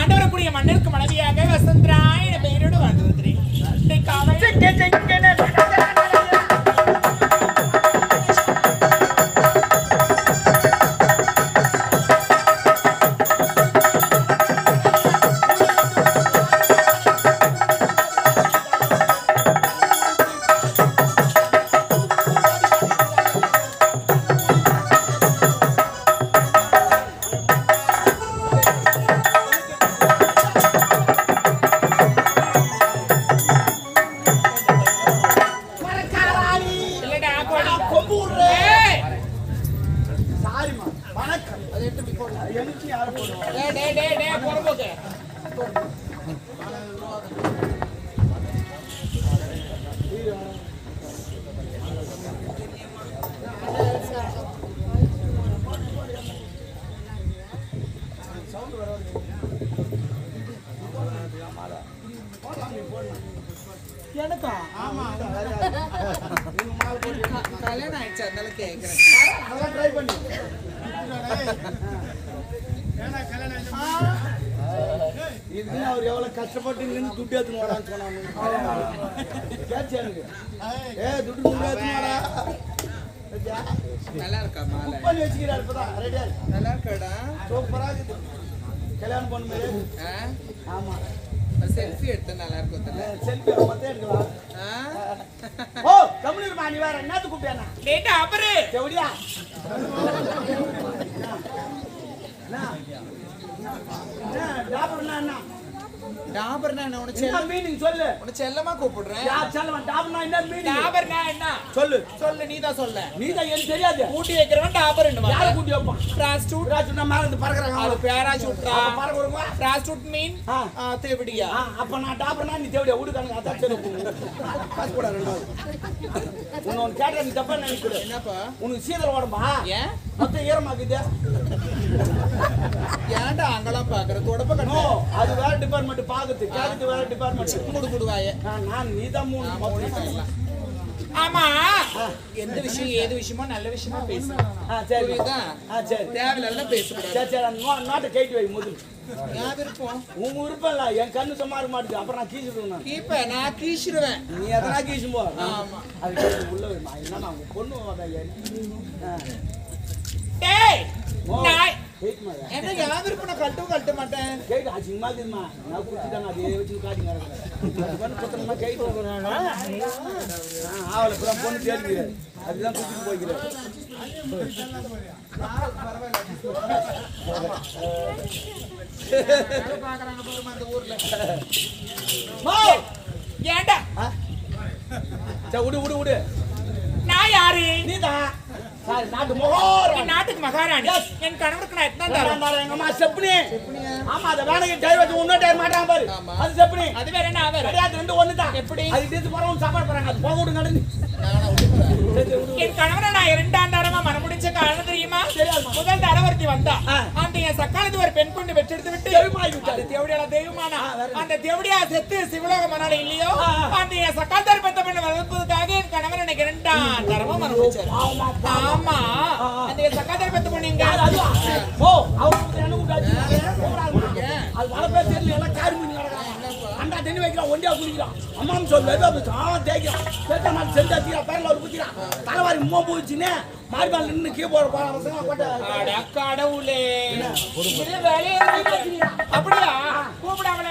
ஆண்டு வரக்கூடிய மன்னருக்கு மனைவியாக வசந்தராய் என்ற பெயரோடு வாழ்ந்து வருகிறேன். கல்யாணம் ஆயிடுச்சு அதனால கேட்கிறேன். அவர் எவ்வளவு கஷ்டப்பட்டு நின்று துட்டு எடுத்துன்னு வரான்னு சொன்னாங்க. துட்டு நல்லா இருக்கா மாலை வச்சுக்கிறாரு இப்பதான் ரெடியா நல்லா இருக்காடா சூப்பரா இருக்குது. கல்யாணம் பண்ணும்போது ஆமா செல்ஃபி எடுத்து நல்லா இருக்கும். செல்ஃபி மொத்தம் எடுக்கலாம். ஓ தமிழ் நீ வேற என்னத்து கூப்பிட்டானா லேட்டா அப்புறு செவடியா டாபர்னா என்ன உனக்கு மீனிங் சொல்லு. உனக்கு செல்லமா கூப்பிடுறேன். யார் செல்லமா டாபர்னா என்ன மீனிங்? டாபர்னா என்ன சொல்லு சொல்லு. நீதான் சொல்ல. நீதான் எனக்கு தெரியாது. கூட்டி வைக்கிறவன் டாபர்ன்னு. யார கூட்டி வைப்பான்? பிராஸ்டியூட். பிராஸ்டியூட் மேல இருந்து பறக்குறாங்க. அது பேராசூட்ரா. பறக்க வருமா? பிராஸ்டியூட் மீன் தேவடியா. அப்ப நான் டாபர்னா நீ தேவடியா ஊடுகானுங்க அதான் சரி. காசு போடா ரெண்டாவது. உன்னை கேட்டா நீ தப்பா நினைக்கிற. என்னப்பா உனக்கு சீதல் உடம்பா? ஏன் மொத்தம் ஈரமாக்குது? ஏன்டா அங்கெல்லாம் பாக்குற தொடப்ப கண்ணோ? அது வேற டிபார்ட்மெண்ட் பாக்குது. கேரட் வேற டிபார்ட்மெண்ட். குடுவாயே நான் நீதான் மூணு மொத்தம். ஆமா எந்த விஷயம் ஏது விஷயமோ நல்ல விஷயமா பேசு. சரி சரி தேவையில்லாம் பேசக்கூடாது. சரி சரி நாட்டை கைட்டு வை முதல். நான் விருப்பம் உங்க விருப்பம் இல்ல. என் கண்ணு சும்மா இருக்க மாட்டேங்குது. அப்புறம் நான் கீச்சிடுவேன். கீப்ப நான் கீச்சிடுவேன். நீ எதனா கீச்சும் போ. ஆமா அது உள்ள வருமா? என்னன்னா அவங்க பொண்ணு டேய் நாய் கேட்குமா? என்ன என் விருப்பம் நான் கட்ட மாட்டேன். கேட்டு அசிங்கமா இருக்குமா? நான் குடிச்சுட்டாங்க அதே வச்சு காட்டிங்க. அது பண்ணு புத்தகமா கைட்டு அவளை புறம் பொண்ணு தேடிக்கிறாரு. அதுதான் குடிச்சுட்டு போய்க்கிறாரு. பாக்குறாங்க பாருமா அந்த ஊர்ல. ஏண்டா விடு விடு விடு. நான் யாரு? நீதான் நாட்டுக்கு மகாராணி. என் கணவருக்கு நான் எத்தனை தரம் எங்க அம்மா செப்னி. ஆமா அத வேலைக்கு டைர் வச்சு இன்னொரு டைர் மாட்டாங்க பாரு. அது செப்னி. அது வேற என்ன வேற? அது ரெண்டு ஒண்ணுதான். எப்படி? அது டீத்து போறவங்க சாப்பாடு போறாங்க. அது போக விடுங்க நடந்து. என் கணவரை நான் 2ஆம் தரமா மனமுடிச்ச காரணம் தெரியுமா? முதல் தரவர்த்தி வந்தா அந்த என் சக்காலத்து ஒரு பெண் கொண்டு வெற்றெடுத்து விட்டு அது தேவடியால தெய்வமானா அந்த தேவடியா செத்து சிவலோக மனால இல்லையோ அந்த என் சக்காலத்தார் பெத்த பெண்ணை வளர்ப்பதற்காக என் கணவர் எனக்கு 2ஆம் தரமா மனமுடிச்சாரு. ஆமா அந்த என் சக்காலத்தார் பெத்த பொண்ணு எங்க? ஓ அவங்க என்ன கூடாது. அது வள பேர் தெரியல. எல்லாம் காரி மீன் நடக்குறாங்க. அண்டா தண்ணி வைக்கிறான். ஒண்டியா குடிக்கிறான். அம்மாவும் சொல்லுவேன் அது தேய்க்கிறான். சேர்த்தா நான் செஞ்சாச்சிக்கிறா பேரில் ஒரு குத்திக்கிறான். தலைவாரி உமா போச்சுன்னு மார்பால் நின்று கீபோர்டு போட கடவுளே அப்படியா கூப்பிடாம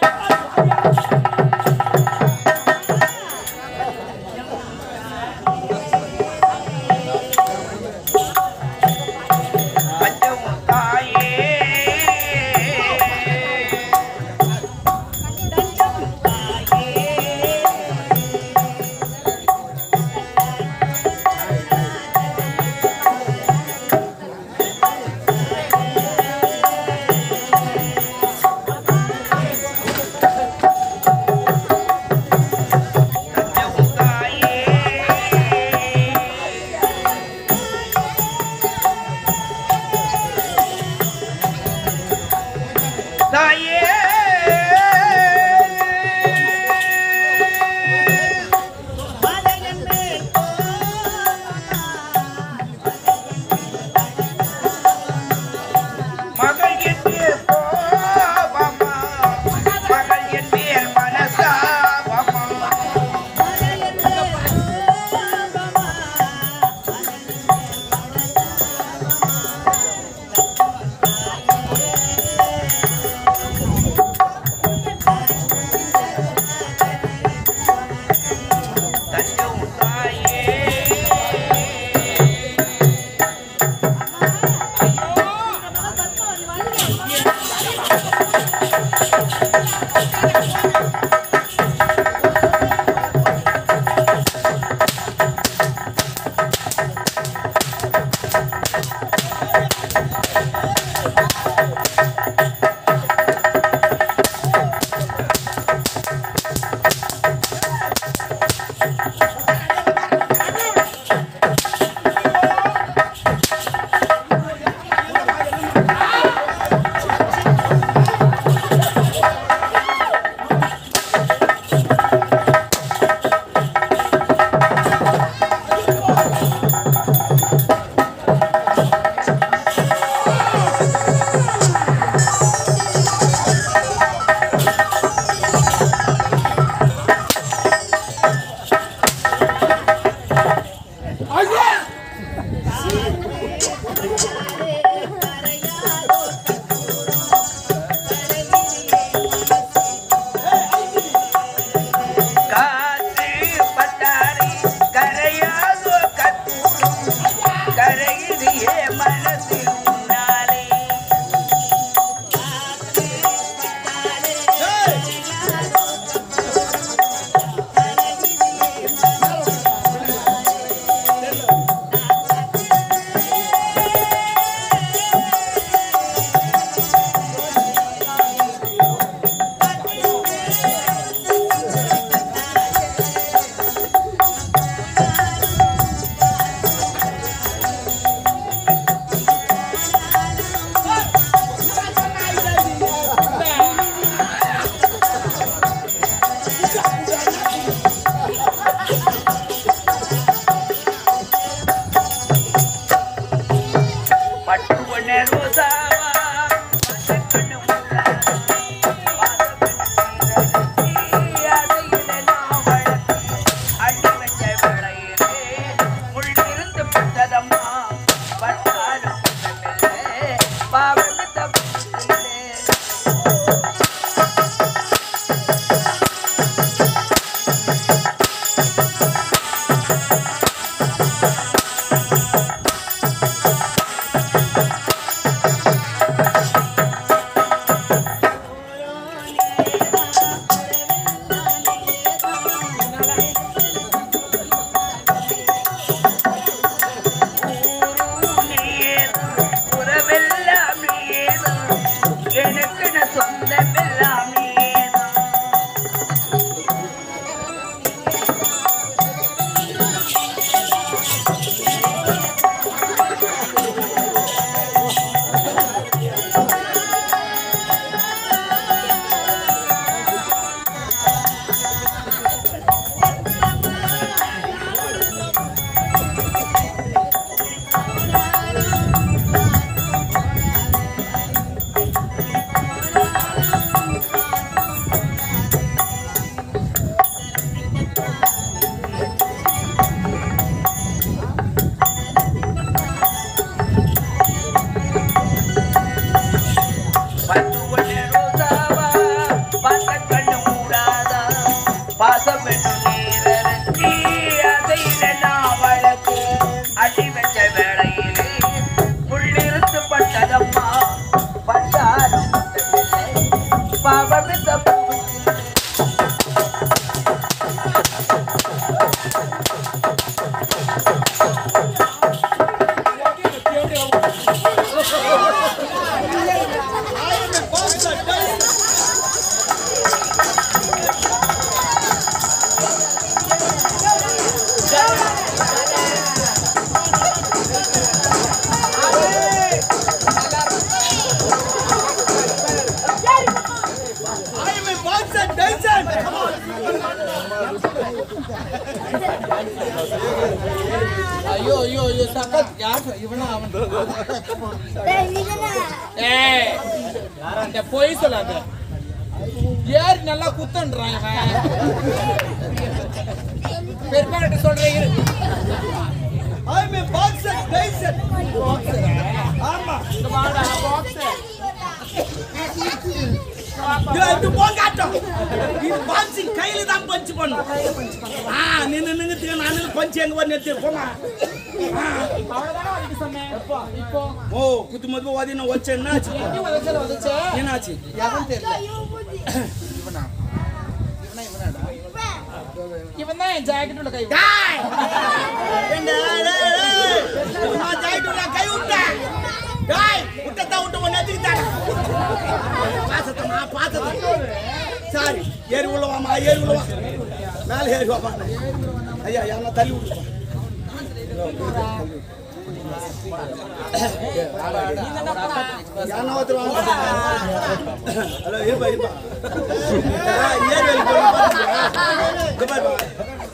ஐயோ ஐயோ ஐயோ சக்கத் யார் இவனா அவன் ஏய் இந்த போய் சொல்லாத யார் நல்லா குத்தன்றான் இவன் பெருமாட்ட சொல்றேன் இரு I'm a boxer, Tyson. Boxer ஆமா. இந்த வாடா பாக்ஸர் இது போகாட்டம். இது பாக்ஸிங் கையில தான் பஞ்ச் பண்ணனும். நின்னுங்க நானு பஞ்ச் எங்க வந்து எடுத்து போமா. அவ்வளவுதான வந்து சொன்னேன் இப்போ ஓ குத்துமது வாதின வச்ச என்னாச்சு? வந்துச்சு என்னாச்சு? யாரும் தெரியல இவன் தான் என் ஜாக்கெட் உள்ள கை டேய் என்ன நான் ஜாக்கெட் உள்ள கை விட்டா. டேய் விட்டதா பாசத்தம்மா பாசத்தம் சாரி ஏறி உள்ளவாமா ஏறி உள்ளவா மேலே ஏறி வாமா ஐயா யாரா தள்ளி விடுப்பா யாரா ஒருத்தர் ஹலோ இருப்பா இருப்பா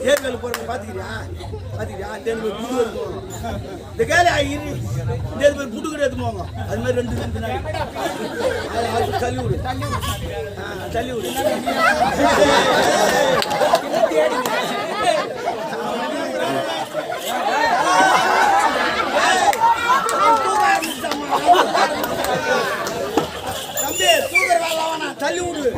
ஏர்வேல் போறத பாத்துக்கிறியா தேர்வு புடு இருக்கும் இந்த கேளு தேர்வு புடு கிடையாது போங்க அது மாதிரி ரெண்டு தள்ளி விடு தள்ளி விடு தம்பி தூக்கர் வேலை தள்ளி விடு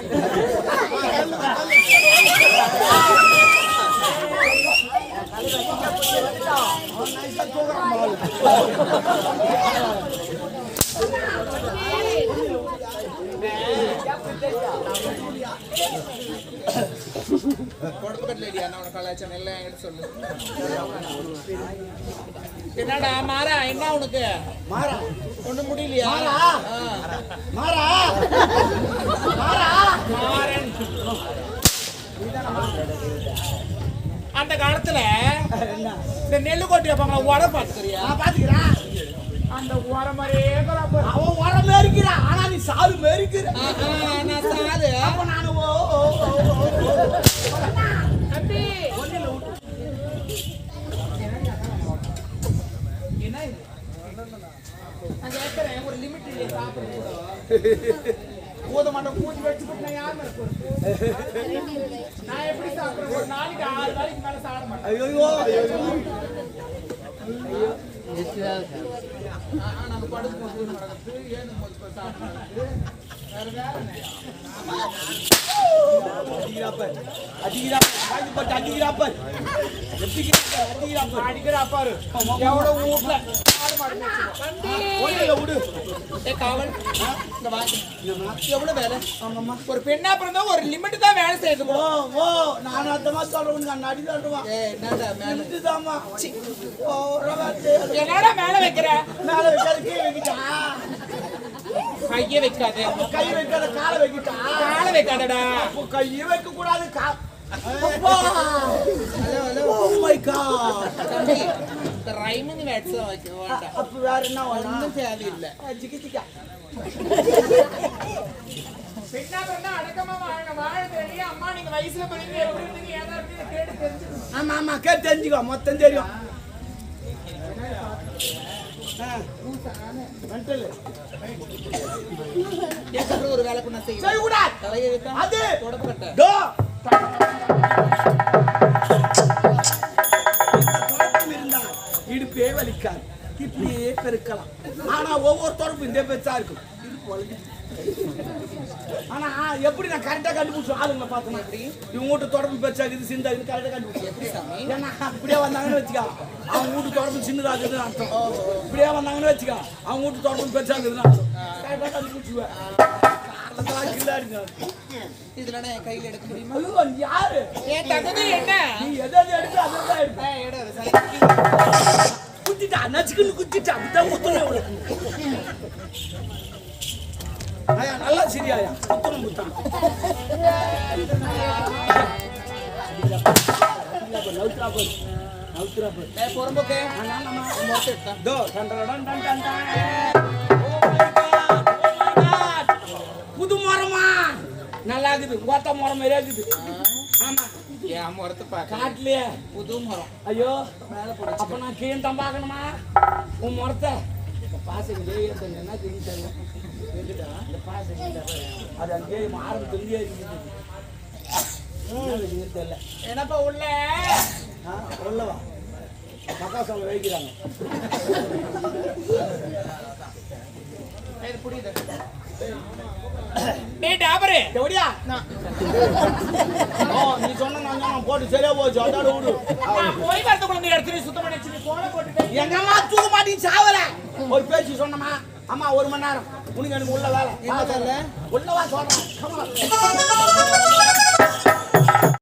என்னடா மாறா என்ன உனக்கு மாறா ஒண்ணு முடியலையா மாறா அந்த காலத்துல இந்த நெல்லு கொட்டி வைப்பாங்க உரம் பாத்துக்கிறியா பாத்துக்கிறேன் அந்த உரம் மாதிரியே அவன் உரம் மேரிக்கிறான் ஆனா நீ சாரு மேரிக்கிற நான் சாரு அப்ப நானு ஒரு லிமிட் இல்லையே சாப்பிடுறது போத மாட்டோம் பூச்சி வச்சு நான் யார் நான் எப்படி சாப்பிடுறேன் ஒரு நாளைக்கு 6 நாளைக்கு மேல சாப்பிட மாட்டேன் ஐயோ நம்ம படுத்து ஏன்னு சாப்பிடுறது அடிக்கிறாப்பாரு எவ்வளவு வீட்டுல எவ்வளவு வேலை ஒரு பெண்ணா பிறந்தா ஒரு லிமிட் தான் வேலை செய்யுது நான் அந்த மாதிரி சொல்றேன் அடி தருவான் என்னடா மேல வைக்கிற மேல வைக்காத கீழே வைக்கிட்டா கைய வைக்காத கை வைக்காத காலை வைக்கிட்டா கால வைக்காதடா கையை வைக்க கூடாது ரைமிங் வேட்ஸ் வைக்க வேண்டாம் அப்ப வேற என்ன ஒன்றும் தேவையில்லை ஜிகிச்சிக்கா பெண்ணா பிறந்தா அடக்கமா வாழ தெரியும் அம்மா நீங்க வயசுல பிறகு எப்படி இருந்தீங்க ஏதா இருக்கு கேட்டு தெரிஞ்சுக்கணும் ஆமா ஆமா கேட்டு தெரிஞ்சுக்கோ மொத்தம் தெரியும் ஒரு வேலை பண்ண செய்ய கூடாது தலையெழுத்தா அது தொடப்பட்ட இடுப்பே வலிக்காது இப்படியே பெருக்கலாம் ஆனா ஒவ்வொரு தொடர்பும் இந்த பெருசா இருக்கும் ஆனா எப்படி நான் கரெக்டா கண்டுபிடிச்சோம் ஆளுங்களை பார்த்தோம் இவங்க வீட்டு தொடர்பு பெருசா இருக்குது சிந்தா இருக்குது கரெக்டா கண்டுபிடிச்சோம் எப்படி ஏன்னா இப்படியே வந்தாங்கன்னு வச்சுக்கா அவங்க வீட்டு தொடர்பு சின்னதா இருக்குதுன்னு அர்த்தம் இப்படியே வந்தாங்கன்னு வச்சுக்கா அவங்க வீட்டு தொடர்பு பெருசா இருக்குதுன்னு அர்த்தம் கரெக்டா கண்டுபிடிச்சுவேன் இதுல என் கையில எடுக்க முடியுமா யாரு என் தகுதி என்ன நீ எதாவது எடுத்து அதான் எடுப்பேன் குத்திட்டா நச்சுக்குன்னு குத்திட்டா அப்படிதான் குத்தணும் நல்லா சரியாயா குத்தணும் குத்தான் பொறும்போக்கே புது மரமா நல்லா இருக்குது ஓத்த மரம் மாதிரியா இருக்குது ஆமா என் மரத்தை பார்க்க காட்டுலயே புது மரம் ஐயோ அப்ப நான் கீழே தான் பார்க்கணுமா உன் மரத்தை பாசங்க என்ன தெரியும் இந்த பாசங்க அது அங்கே ஆரம்பத்துலயே இருக்குது தெரியல என்னப்பா உள்ள உள்ளவா பக்காசம் வைக்கிறாங்க புரியுது டேய் டாபரே எப்படியா நீ சொன்ன நான் போட்டு சரியா போச்சு அதோட விடு நான் போய் வரதுக்குள்ள நீ எடுத்து சுத்தம் பண்ணி வச்சு கோல போட்டுட்டே எங்க அம்மா தூக்க மாட்டேன் சாவல ஒரு பேச்சு சொன்னமா அம்மா 1 மணி நேரம் உனக்கு எனக்கு உள்ள வேலை உள்ள வா சொல்றேன்